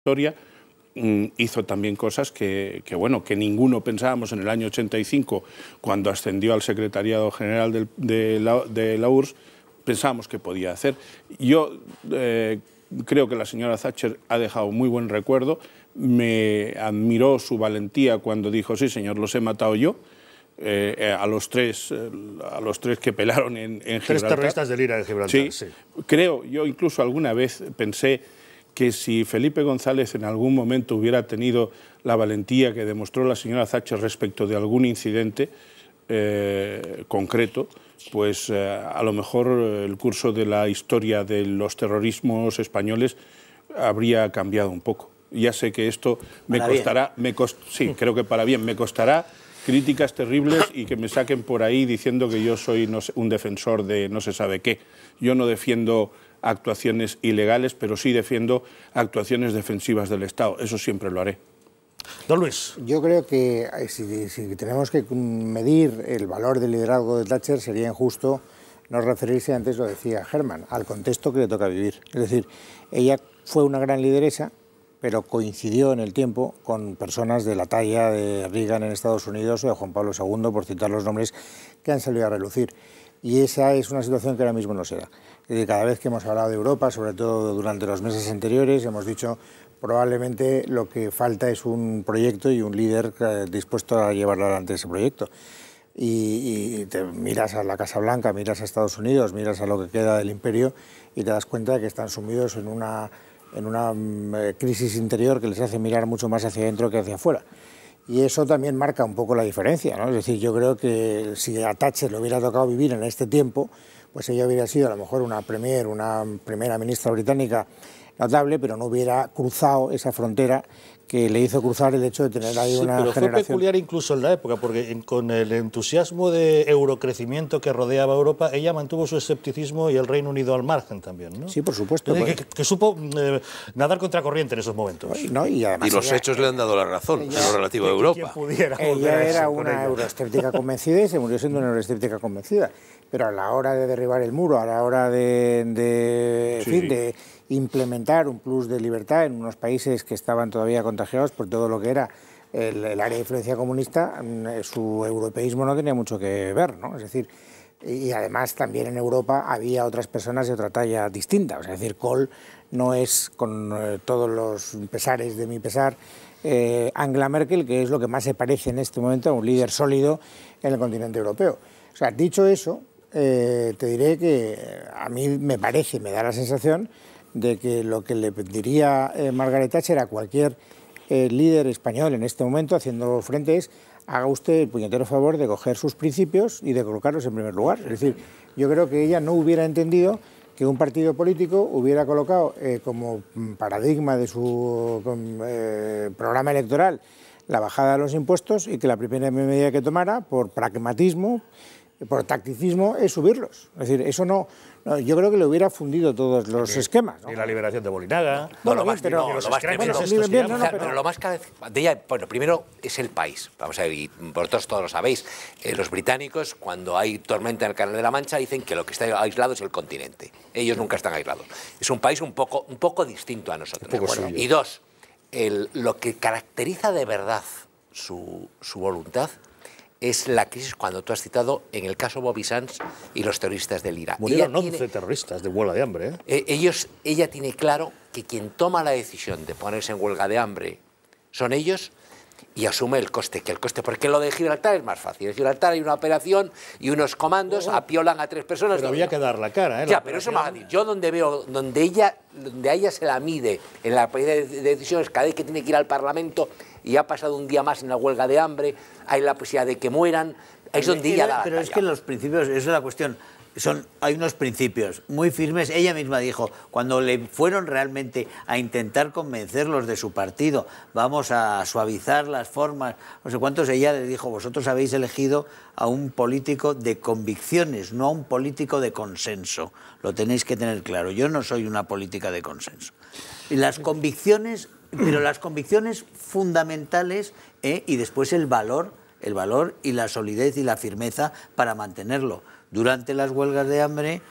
historia, hizo también cosas que ninguno pensábamos en el año 85, cuando ascendió al secretariado general de la URSS, pensábamos que podía hacer. Yo creo que la señora Thatcher ha dejado muy buen recuerdo. Me admiró su valentía cuando dijo: sí, señor, los he matado yo. A los tres que pelaron en Gibraltar. 3 terroristas del IRA de Gibraltar. Sí, sí. Creo, yo incluso alguna vez pensé que si Felipe González en algún momento hubiera tenido la valentía que demostró la señora Thatcher respecto de algún incidente concreto, pues a lo mejor el curso de la historia de los terrorismos españoles habría cambiado un poco. Ya sé que esto me costará, sí, creo que para bien, me costará críticas terribles y que me saquen por ahí diciendo que yo soy un defensor de no se sabe qué. Yo no defiendo actuaciones ilegales, pero sí defiendo actuaciones defensivas del Estado. Eso siempre lo haré. Don Luis. Yo creo que si tenemos que medir el valor del liderazgo de Thatcher, sería injusto no referirse, antes lo decía Herman, al contexto que le toca vivir. Es decir, ella fue una gran lideresa, pero coincidió en el tiempo con personas de la talla de Reagan en Estados Unidos o de Juan Pablo II, por citar los nombres que han salido a relucir. Y esa es una situación que ahora mismo no se da. Es decir, cada vez que hemos hablado de Europa, sobre todo durante los meses anteriores, hemos dicho probablemente lo que falta es un proyecto y un líder dispuesto a llevar adelante ese proyecto. Y te miras a la Casa Blanca, miras a Estados Unidos, miras a lo que queda del imperio y te das cuenta de que están sumidos en una crisis interior que les hace mirar mucho más hacia adentro que hacia afuera. Y eso también marca un poco la diferencia, ¿no? Es decir, yo creo que si a Thatcher le hubiera tocado vivir en este tiempo, pues ella hubiera sido a lo mejor una primera ministra británica notable, pero no hubiera cruzado esa frontera que le hizo cruzar el hecho de tener ahí una generación. Pero fue peculiar incluso en la época, porque con el entusiasmo de eurocrecimiento que rodeaba Europa, ella mantuvo su escepticismo y el Reino Unido al margen también, ¿no? Sí, por supuesto. Que supo nadar contracorriente en esos momentos. No, y los hechos le han dado la razón en lo relativo a Europa. Ella era una euroescéptica convencida y se murió siendo una euroescéptica convencida. Pero a la hora de derribar el muro, a la hora de implementar un plus de libertad en unos países que estaban todavía contagiados por todo lo que era el área de influencia comunista, su europeísmo no tenía mucho que ver, ¿no? Es decir, y además también en Europa había otras personas de otra talla distinta. O sea, es decir, Kohl no es, con todos los pesares de mi pesar, Angela Merkel, que es lo que más se parece en este momento a un líder sólido en el continente europeo. O sea, dicho eso, te diré que a mí me parece, me da la sensación de que lo que le pediría Margaret Thatcher a cualquier líder español en este momento haciendo frente es: haga usted el puñetero favor de coger sus principios y de colocarlos en primer lugar. Es decir, yo creo que ella no hubiera entendido que un partido político hubiera colocado como paradigma de su programa electoral la bajada de los impuestos y que la primera medida que tomara, por pragmatismo, por tacticismo, es subirlos. Es decir, eso no, yo creo que le hubiera fundido todos los esquemas, ¿no? Y la liberación de Bolinaga. Pero lo más de ella, bueno, primero es el país. Vamos a ver, y vosotros todos lo sabéis. Los británicos, cuando hay tormenta en el Canal de la Mancha, dicen que lo que está aislado es el continente. Ellos nunca están aislados. Es un país un poco distinto a nosotros. Y dos, lo que caracteriza de verdad su voluntad es la crisis, cuando tú has citado, en el caso Bobby Sands y los terroristas del IRA. Murieron 11 terroristas de huelga de hambre. Ella tiene claro que quien toma la decisión de ponerse en huelga de hambre son ellos, y asume el coste, porque lo de Gibraltar es más fácil. En Gibraltar hay una operación y unos comandos apiolan a 3 personas. Pero había que dar la cara, ¿eh? Ya, pero eso más fácil. Yo donde a ella se la mide en la de decisiones, cada vez que tiene que ir al Parlamento y ha pasado un día más en la huelga de hambre, hay la posibilidad de que mueran, es donde ella da la talla. Pero es que los principios, esa es la cuestión. Hay unos principios muy firmes. Ella misma dijo, cuando le fueron realmente a intentar convencerlos de su partido, vamos a suavizar las formas, no sé cuántos, ella les dijo: vosotros habéis elegido a un político de convicciones, no a un político de consenso. Lo tenéis que tener claro. Yo no soy una política de consenso. Y las convicciones, pero las convicciones fundamentales, y después el valor y la solidez y la firmeza para mantenerlo. Durante las huelgas de hambre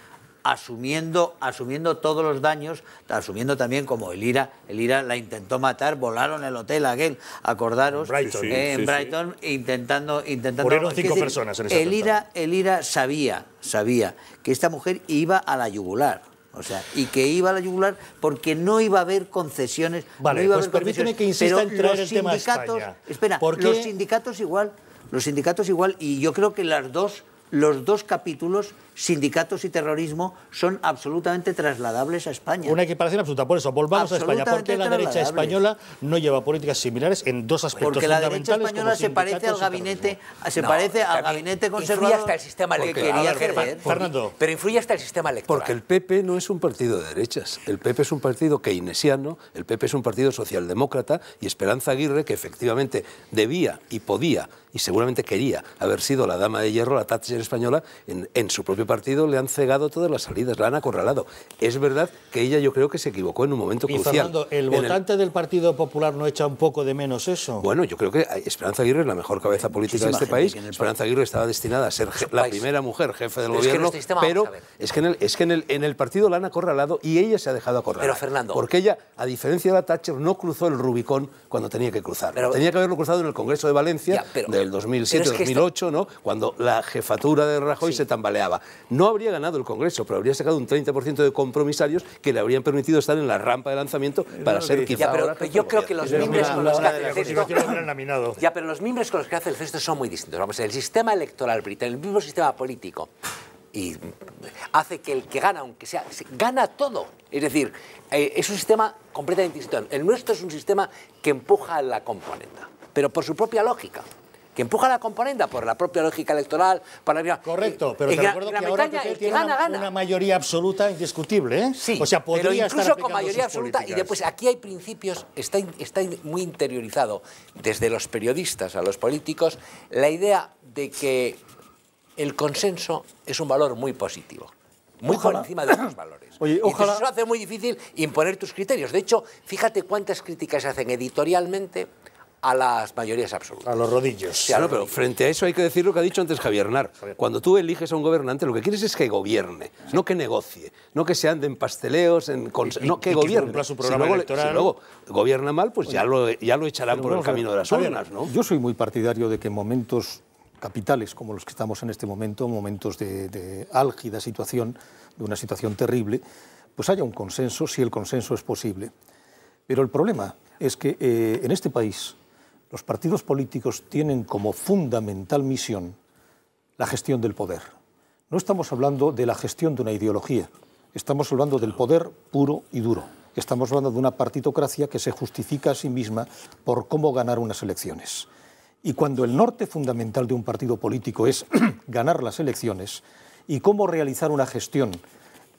asumiendo todos los daños, asumiendo también como el IRA la intentó matar, volaron el hotel aquel, acordaros, en Brighton, intentando... Murieron 5 personas en ese atentado. El IRA sabía que esta mujer iba a la yugular. O sea, y que iba a la yugular porque no iba a haber concesiones. Vale, no iba a pues haber permíteme que insista en traer el tema a España. Espera, los sindicatos igual, y yo creo que los dos capítulos, sindicatos y terrorismo, son absolutamente trasladables a España. Una equiparación absoluta. Por eso, volvamos a España. ¿Por qué la derecha española no lleva políticas similares en dos aspectos fundamentales? Porque la derecha española se parece al gabinete conservador hasta el sistema que quería hacer. Fernando. Pero influye hasta el sistema electoral. Porque el PP no es un partido de derechas. El PP es un partido keynesiano, el PP es un partido socialdemócrata, y Esperanza Aguirre, que efectivamente debía y podía y seguramente quería haber sido la dama de hierro, la Thatcher española, en su propio partido le han cegado todas las salidas, la han acorralado. Es verdad que ella, yo creo que se equivocó en un momento crucial. Fernando, ¿el votante del Partido Popular no echa un poco de menos eso? Bueno, yo creo que Esperanza Aguirre es la mejor cabeza política de este país. Esperanza Aguirre estaba destinada a ser la primera mujer jefe del gobierno, pero es que en el partido la han acorralado y ella se ha dejado acorralar. Pero, Fernando, porque ella, a diferencia de la Thatcher, no cruzó el Rubicón cuando tenía que cruzar. Tenía que haberlo cruzado en el Congreso de Valencia del 2007-2008, ¿no? Cuando la jefatura de Rajoy se tambaleaba. No habría ganado el Congreso, pero habría sacado un 30% de compromisarios que le habrían permitido estar en la rampa de lanzamiento para ser quizá ahora... Pero yo creo que los mimbres con los que hace el cesto... Pero los mimbres con los que hace el cesto son muy distintos. Vamos, el sistema electoral británico, el mismo sistema político, y hace que el que gana, aunque sea, gana todo. Es decir, es un sistema completamente distinto. El nuestro es un sistema que empuja a la componenda, pero por su propia lógica. Que empuja a la componenda por la propia lógica electoral. Correcto, pero te recuerdo que ahora el que gana una mayoría absoluta indiscutible, ¿eh? Sí, o sea, pero incluso con mayoría absoluta. Y después aquí hay principios, está muy interiorizado desde los periodistas a los políticos, la idea de que el consenso es un valor muy positivo. Muy por encima de otros valores. Oye, ojalá... Y eso hace muy difícil imponer tus criterios. De hecho, fíjate cuántas críticas se hacen editorialmente a las mayorías absolutas. A los rodillos. Claro, pero frente a eso hay que decir lo que ha dicho antes Javier Nar. Cuando tú eliges a un gobernante, lo que quieres es que gobierne, no que negocie, no que se ande en pasteleos, no que gobierne. Que cumpla su programa electoral. Si luego gobierna mal, pues ya lo echarán por el camino de las urnas, ¿no? Yo soy muy partidario de que en momentos capitales como los que estamos en este momento, momentos de álgida situación, de una situación terrible, pues haya un consenso, si el consenso es posible. Pero el problema es que en este país los partidos políticos tienen como fundamental misión la gestión del poder. No estamos hablando de la gestión de una ideología, estamos hablando del poder puro y duro. Estamos hablando de una partitocracia que se justifica a sí misma por cómo ganar unas elecciones. Y cuando el norte fundamental de un partido político es ganar las elecciones y cómo realizar una gestión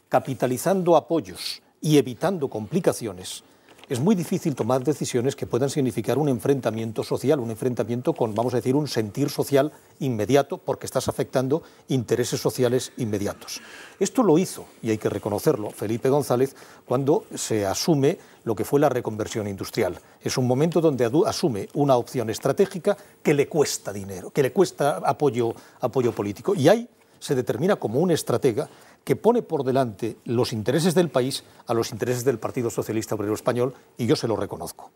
capitalizando apoyos y evitando complicaciones, es muy difícil tomar decisiones que puedan significar un enfrentamiento social, un enfrentamiento con, vamos a decir, un sentir social inmediato, porque estás afectando intereses sociales inmediatos. Esto lo hizo, y hay que reconocerlo, Felipe González, cuando se asume lo que fue la reconversión industrial. Es un momento donde asume una opción estratégica que le cuesta dinero, que le cuesta apoyo político, y ahí se determina como un estratega que pone por delante los intereses del país a los intereses del Partido Socialista Obrero Español, y yo se lo reconozco.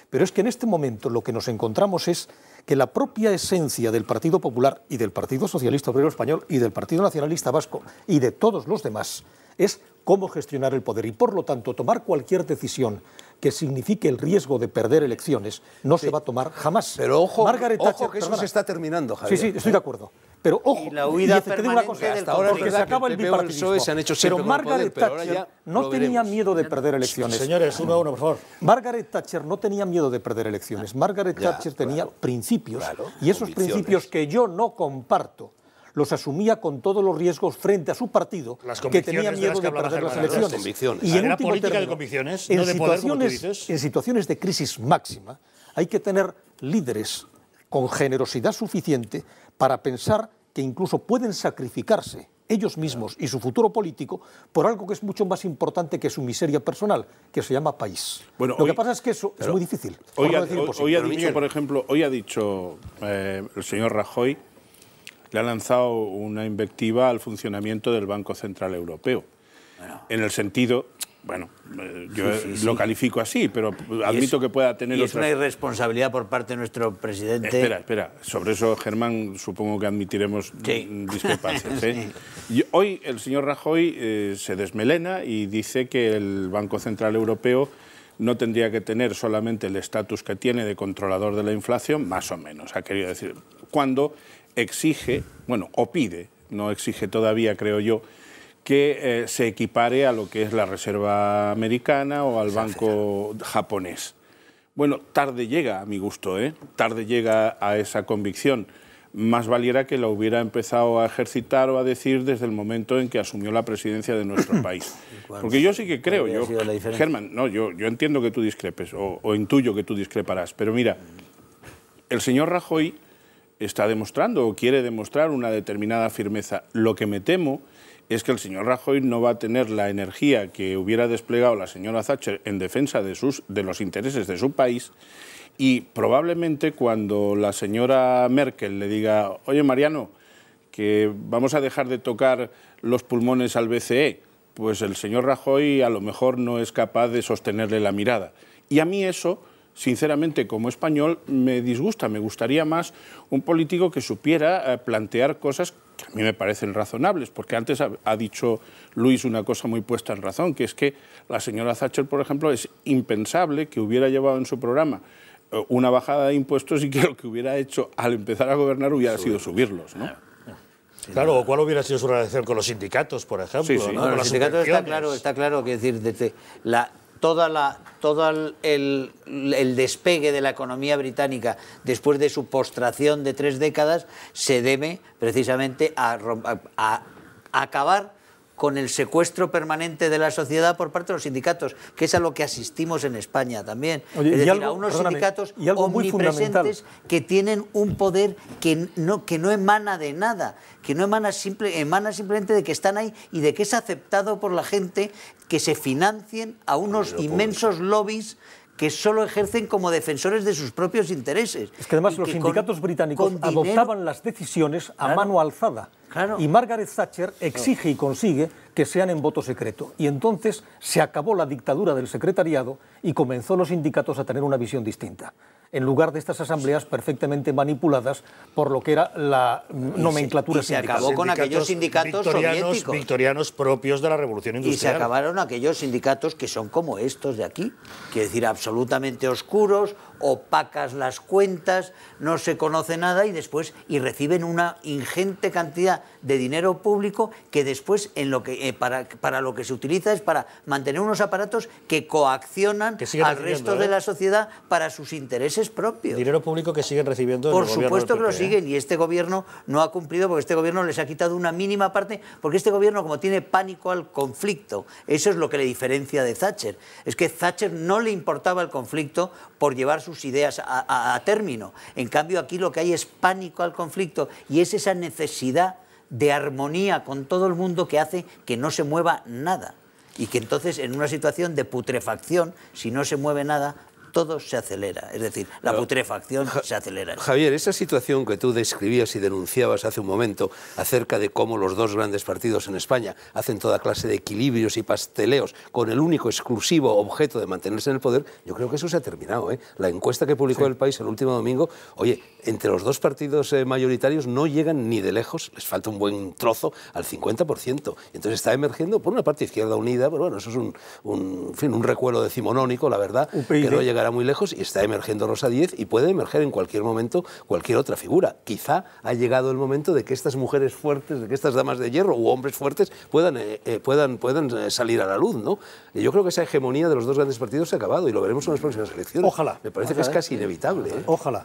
Pero es que en este momento lo que nos encontramos es que la propia esencia del Partido Popular y del Partido Socialista Obrero Español y del Partido Nacionalista Vasco y de todos los demás es cómo gestionar el poder, y por lo tanto tomar cualquier decisión que signifique el riesgo de perder elecciones no se va a tomar jamás. Pero ojo, Margaret Thatcher, que eso se está terminando, Javier. Sí, estoy de acuerdo. Pero ojo, y la huida te digo una cosa, hasta ahora porque se acaba el bipartidismo. Se han hecho pero siempre Margaret Thatcher no tenía miedo de perder elecciones. Señores, uno a uno, por favor. Margaret Thatcher no tenía miedo de perder elecciones. Margaret Thatcher tenía principios, y esos principios que yo no comparto los asumía con todos los riesgos frente a su partido, que tenía miedo de perder las elecciones. Y en último política de convicciones, no de poder, como tú dices. En situaciones de crisis máxima hay que tener líderes con generosidad suficiente para pensar que incluso pueden sacrificarse ellos mismos y su futuro político por algo que es mucho más importante que su miseria personal, que se llama país. Bueno, lo que pasa es que eso es muy difícil. Hoy ha dicho, por ejemplo, el señor Rajoy, le ha lanzado una invectiva al funcionamiento del Banco Central Europeo. en el sentido... Bueno, yo lo califico así, pero admito que pueda tener otras... Es una irresponsabilidad por parte de nuestro presidente... Espera. Sobre eso, Germán, supongo que admitiremos discrepancias. Hoy el señor Rajoy se desmelena y dice que el Banco Central Europeo no tendría que tener solamente el estatus que tiene de controlador de la inflación, más o menos, ha querido decir, cuando exige, bueno, o pide, no exige todavía, creo yo, que se equipare a lo que es la Reserva Americana o al banco japonés. Bueno, tarde llega, a mi gusto, tarde llega a esa convicción. Más valiera que la hubiera empezado a ejercitar o a decir desde el momento en que asumió la presidencia de nuestro país. Porque yo sí que creo, Germán, no, yo entiendo que tú discrepes, o intuyo que tú discreparás, pero mira, el señor Rajoy está demostrando o quiere demostrar una determinada firmeza. Lo que me temo es que el señor Rajoy no va a tener la energía que hubiera desplegado la señora Thatcher en defensa de los intereses de su país, y probablemente cuando la señora Merkel le diga, oye Mariano, que vamos a dejar de tocar los pulmones al BCE, pues el señor Rajoy a lo mejor no es capaz de sostenerle la mirada. Y a mí eso, sinceramente, como español, me disgusta. Me gustaría más un político que supiera plantear cosas que a mí me parecen razonables, porque antes ha dicho Luis una cosa muy puesta en razón, que es que la señora Thatcher, por ejemplo, es impensable que hubiera llevado en su programa una bajada de impuestos y que lo que hubiera hecho al empezar a gobernar hubiera sido subirlos, ¿no? Claro, o cuál hubiera sido su relación con los sindicatos, por ejemplo. Sí. ¿no? Con los sindicatos está claro, que decir, desde todo el despegue de la economía británica después de su postración de 3 décadas se debe precisamente a acabar con el secuestro permanente de la sociedad por parte de los sindicatos, que es a lo que asistimos en España también. Oye, es decir, a unos sindicatos omnipresentes que tienen un poder que no emana de nada, que no emana simplemente de que están ahí y de que es aceptado por la gente que se financien a unos inmensos lobbies que solo ejercen como defensores de sus propios intereses. Es que además los sindicatos británicos adoptaban las decisiones a mano alzada. Claro. Y Margaret Thatcher exige y consigue que sean en voto secreto. Y entonces se acabó la dictadura del secretariado y comenzó los sindicatos a tener una visión distinta, en lugar de estas asambleas perfectamente manipuladas por lo que era la nomenclatura sindical. Se acabó con aquellos sindicatos soviéticos. Victorianos propios de la Revolución Industrial. Y se acabaron aquellos sindicatos que son como estos de aquí, quiere decir, absolutamente oscuros, opacas las cuentas, no se conoce nada y reciben una ingente cantidad de dinero público que después para lo que se utiliza es para mantener unos aparatos que coaccionan al resto de la sociedad para sus intereses propios. Dinero público que siguen recibiendo. Por supuesto que lo siguen, y este gobierno no ha cumplido porque este gobierno les ha quitado una mínima parte, porque este gobierno, como tiene pánico al conflicto, eso es lo que le diferencia de Thatcher. Es que Thatcher no le importaba el conflicto por llevar sus ideas a término. En cambio, aquí lo que hay es pánico al conflicto y es esa necesidad de armonía con todo el mundo que hace que no se mueva nada. Y que entonces, en una situación de putrefacción, si no se mueve nada, todo se acelera, es decir, la putrefacción se acelera. Javier, esa situación que tú describías y denunciabas hace un momento acerca de cómo los dos grandes partidos en España hacen toda clase de equilibrios y pasteleos con el único exclusivo objeto de mantenerse en el poder, yo creo que eso se ha terminado, ¿eh? La encuesta que publicó El País el último domingo, oye, entre los dos partidos mayoritarios no llegan ni de lejos, les falta un buen trozo al 50%. Entonces está emergiendo, por una parte, Izquierda Unida, pero bueno, eso es un recuelo decimonónico, la verdad, que no llegará muy lejos, y está emergiendo Rosa Díez y puede emerger en cualquier momento cualquier otra figura. Quizá ha llegado el momento de que estas mujeres fuertes, de que estas damas de hierro u hombres fuertes puedan salir a la luz, ¿no? Y yo creo que esa hegemonía de los dos grandes partidos se ha acabado y lo veremos en las próximas elecciones. Ojalá. Me parece que es casi inevitable. Ojalá.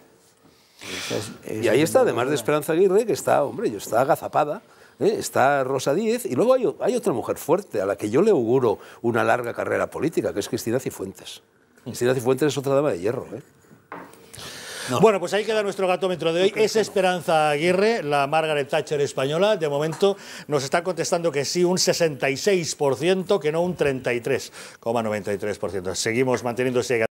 Y ahí está, además de Esperanza Aguirre, que está, está agazapada. Está Rosa Díez y luego hay otra mujer fuerte a la que yo le auguro una larga carrera política, que es Cristina Cifuentes. Cristina Cifuentes es otra dama de hierro, ¿eh? No. Bueno, pues ahí queda nuestro gatómetro de hoy. Es Esperanza Aguirre, la Margaret Thatcher española. De momento nos está contestando que sí, un 66%, que no un 33,93%. Seguimos manteniendo ese